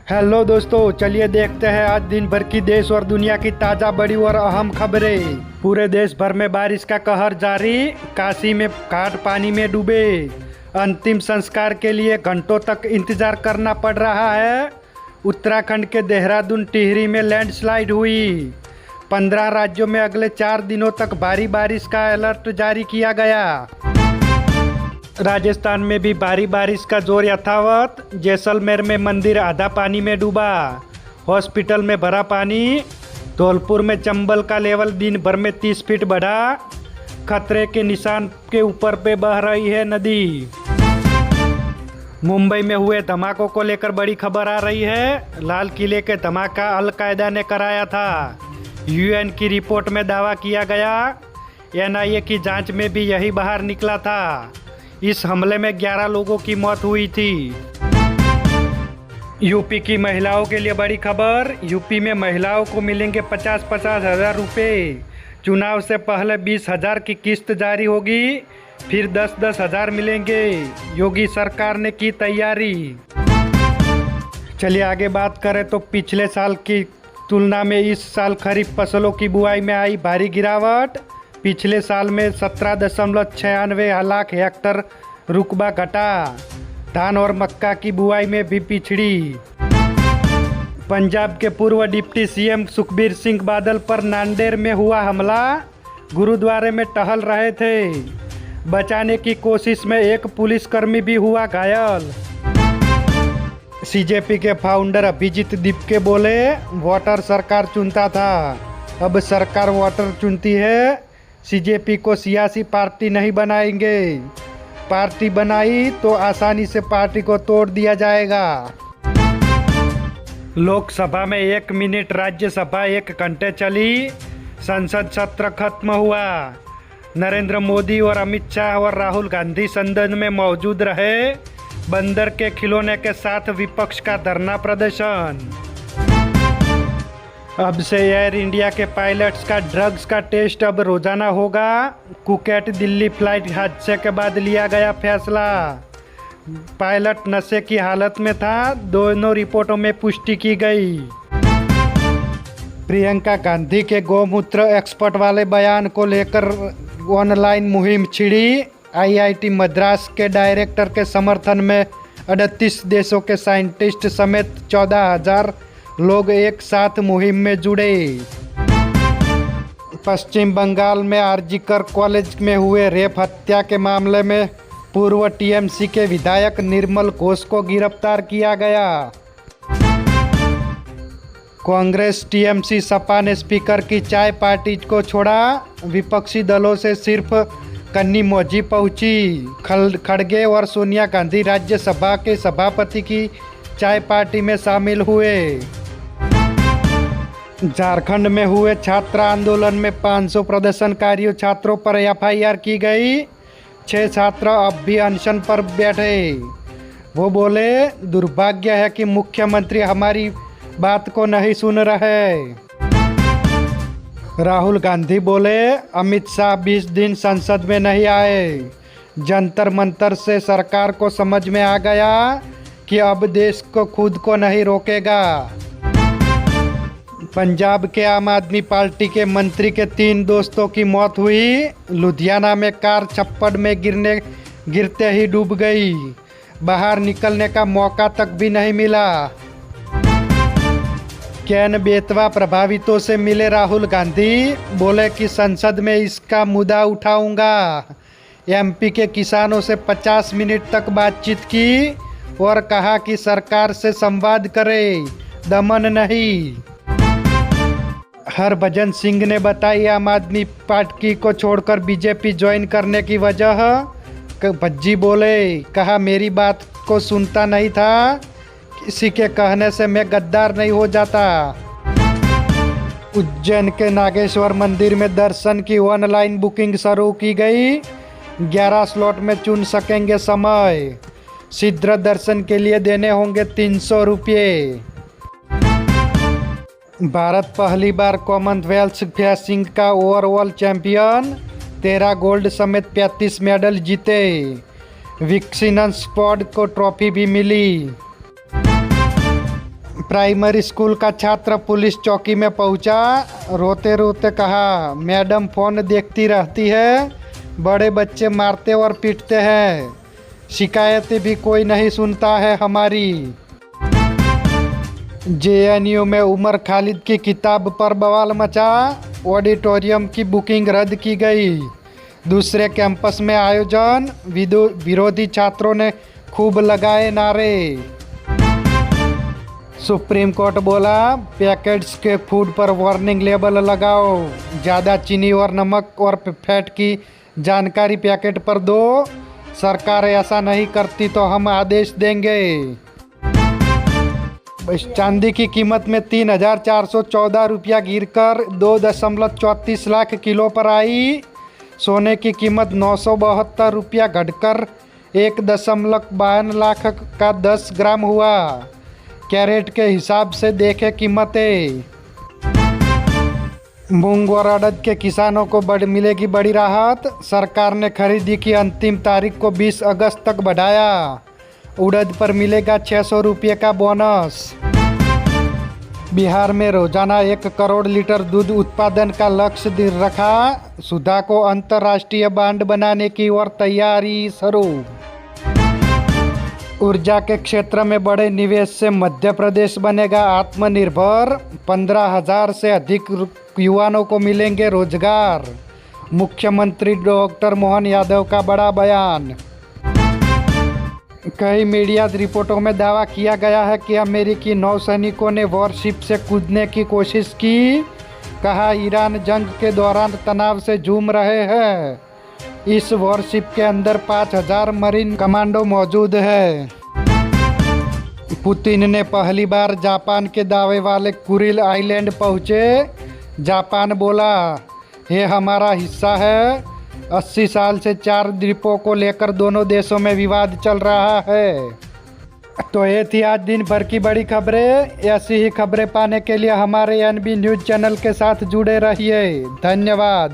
Hello दोस्तों, चलिए देखते हैं आज दिन भर की देश और दुनिया की ताज़ा बड़ी और अहम खबरें। पूरे देश भर में बारिश का कहर जारी। काशी में घाट पानी में डूबे। अंतिम संस्कार के लिए घंटों तक इंतजार करना पड़ रहा है। उत्तराखंड के देहरादून टिहरी में लैंडस्लाइड हुई। 15 राज्यों में अगले 4 दिनों तक भारी बारिश का अलर्ट जारी किया गया। राजस्थान में भी भारी बारिश का जोर यथावत। जैसलमेर में मंदिर आधा पानी में डूबा। हॉस्पिटल में भरा पानी। धौलपुर में चंबल का लेवल दिन भर में 30 फीट बढ़ा। खतरे के निशान के ऊपर पे बह रही है नदी। मुंबई में हुए धमाकों को लेकर बड़ी खबर आ रही है। लाल किले के धमाका अल-कायदा ने कराया था। यूएन की रिपोर्ट में दावा किया गया। एनआईए की जांच में भी यही बाहर निकला था। इस हमले में 11 लोगों की मौत हुई थी। यूपी की महिलाओं के लिए बड़ी खबर। यूपी में महिलाओं को मिलेंगे 50-50 हज़ार रुपये। चुनाव से पहले 20,000 की किस्त जारी होगी, फिर 10-10 हज़ार मिलेंगे। योगी सरकार ने की तैयारी। चलिए आगे बात करें तो पिछले साल की तुलना में इस साल खरीफ फसलों की बुआई में आई भारी गिरावट। पिछले साल में 17.96 लाख हेक्टेयर रुकबा घटा। धान और मक्का की बुआई में भी पिछड़ी। पंजाब के पूर्व डिप्टी सीएम सुखबीर सिंह बादल पर नांदेड़ में हुआ हमला। गुरुद्वारे में टहल रहे थे। बचाने की कोशिश में एक पुलिसकर्मी भी हुआ घायल। सीजेपी के फाउंडर अभिजीत दीपके बोले, वोटर सरकार चुनता था, अब सरकार वोटर चुनती है। सीजेपी को सियासी पार्टी नहीं बनाएंगे। पार्टी बनाई तो आसानी से पार्टी को तोड़ दिया जाएगा। लोकसभा में 1 मिनट, राज्यसभा 1 घंटे चली। संसद सत्र खत्म हुआ। नरेंद्र मोदी और अमित शाह और राहुल गांधी सदन में मौजूद रहे। बंदर के खिलौने के साथ विपक्ष का धरना प्रदर्शन। अब से एयर इंडिया के पायलट्स का ड्रग्स का टेस्ट अब रोजाना होगा। कुवैत दिल्ली फ्लाइट हादसे के बाद लिया गया फैसला। पायलट नशे की हालत में था, दोनों रिपोर्टों में पुष्टि की गई। प्रियंका गांधी के गौमूत्र एक्सपर्ट वाले बयान को लेकर ऑनलाइन मुहिम छिड़ी। आईआईटी मद्रास के डायरेक्टर के समर्थन में 38 देशों के साइंटिस्ट समेत 14,000 लोग एक साथ मुहिम में जुड़े। पश्चिम बंगाल में आरजीकर कॉलेज में हुए रेप हत्या के मामले में पूर्व टीएमसी के विधायक निर्मल घोष को गिरफ्तार किया गया। कांग्रेस, टीएमसी, सपा ने स्पीकर की चाय पार्टी को छोड़ा। विपक्षी दलों से सिर्फ कन्नी मौजी पहुंची। खड़गे और सोनिया गांधी राज्यसभा के सभापति की चाय पार्टी में शामिल हुए। झारखंड में हुए छात्र आंदोलन में 500 प्रदर्शनकारियों छात्रों पर एफआईआर की गई। 6 छात्र अब भी अनशन पर बैठे। वो बोले, दुर्भाग्य है कि मुख्यमंत्री हमारी बात को नहीं सुन रहे। राहुल गांधी बोले, अमित शाह 20 दिन संसद में नहीं आए। जंतर मंतर से सरकार को समझ में आ गया कि अब देश को खुद को नहीं रोकेगा। पंजाब के आम आदमी पार्टी के मंत्री के 3 दोस्तों की मौत हुई। लुधियाना में कार छप्पड़ में गिरते ही डूब गई। बाहर निकलने का मौका तक भी नहीं मिला। कैन बेतवा प्रभावितों से मिले राहुल गांधी, बोले कि संसद में इसका मुद्दा उठाऊंगा। एमपी के किसानों से 50 मिनट तक बातचीत की और कहा कि सरकार से संवाद करे, दमन नहीं। हरभजन सिंह ने बताई आम आदमी पार्टी को छोड़कर बीजेपी ज्वाइन करने की वजह। भज्जी बोले, कहा मेरी बात को सुनता नहीं था, किसी के कहने से मैं गद्दार नहीं हो जाता। उज्जैन के नागेश्वर मंदिर में दर्शन की ऑनलाइन बुकिंग शुरू की गई। 11 स्लॉट में चुन सकेंगे समय। शीघ्र दर्शन के लिए देने होंगे 300 रुपये। भारत पहली बार कॉमनवेल्थ फेंसिंग का ओवरऑल चैंपियन। 13 गोल्ड समेत 35 मेडल जीते। विक्सिनन स्क्वाड को ट्रॉफी भी मिली। प्राइमरी स्कूल का छात्र पुलिस चौकी में पहुंचा, रोते रोते कहा, मैडम फ़ोन देखती रहती है, बड़े बच्चे मारते और पीटते हैं, शिकायतें भी कोई नहीं सुनता है हमारी। जेएनयू में उमर खालिद की किताब पर बवाल मचा, ऑडिटोरियम की बुकिंग रद्द की गई। दूसरे कैंपस में आयोजन, विरोधी छात्रों ने खूब लगाए नारे। सुप्रीम कोर्ट बोला, पैकेट्स के फूड पर वार्निंग लेबल लगाओ, ज़्यादा चीनी और नमक और फैट की जानकारी पैकेट पर दो, सरकार ऐसा नहीं करती तो हम आदेश देंगे। चांदी की कीमत में 3,414 रुपया गिरकर 2.34 लाख किलो पर आई। सोने की कीमत 972 रुपया घटकर 1.52 लाख का 10 ग्राम हुआ। कैरेट के हिसाब से देखें कीमतें। मूंग और अड़द के किसानों को मिलेगी बड़ी राहत, सरकार ने खरीदी की अंतिम तारीख को 20 अगस्त तक बढ़ाया। उड़द पर मिलेगा 600 रुपये का बोनस। बिहार में रोजाना 1 करोड़ लीटर दूध उत्पादन का लक्ष्य रखा, सुधा को अंतर्राष्ट्रीय ब्रांड बनाने की ओर तैयारी शुरू। ऊर्जा के क्षेत्र में बड़े निवेश से मध्य प्रदेश बनेगा आत्मनिर्भर, 15,000 से अधिक युवाओं को मिलेंगे रोजगार। मुख्यमंत्री डॉक्टर मोहन यादव का बड़ा बयान। कई मीडिया रिपोर्टों में दावा किया गया है कि अमेरिकी नौसैनिकों ने वॉरशिप से कूदने की कोशिश की, कहा ईरान जंग के दौरान तनाव से जूझ रहे हैं। इस वॉरशिप के अंदर 5,000 मरीन कमांडो मौजूद है। पुतिन ने पहली बार जापान के दावे वाले कुरिल आइलैंड पहुंचे। जापान बोला, ये हमारा हिस्सा है। 80 साल से 4 द्वीपों को लेकर दोनों देशों में विवाद चल रहा है। तो ये थी आज दिन भर की बड़ी खबरें। ऐसी ही खबरें पाने के लिए हमारे NB न्यूज़ चैनल के साथ जुड़े रहिए। धन्यवाद।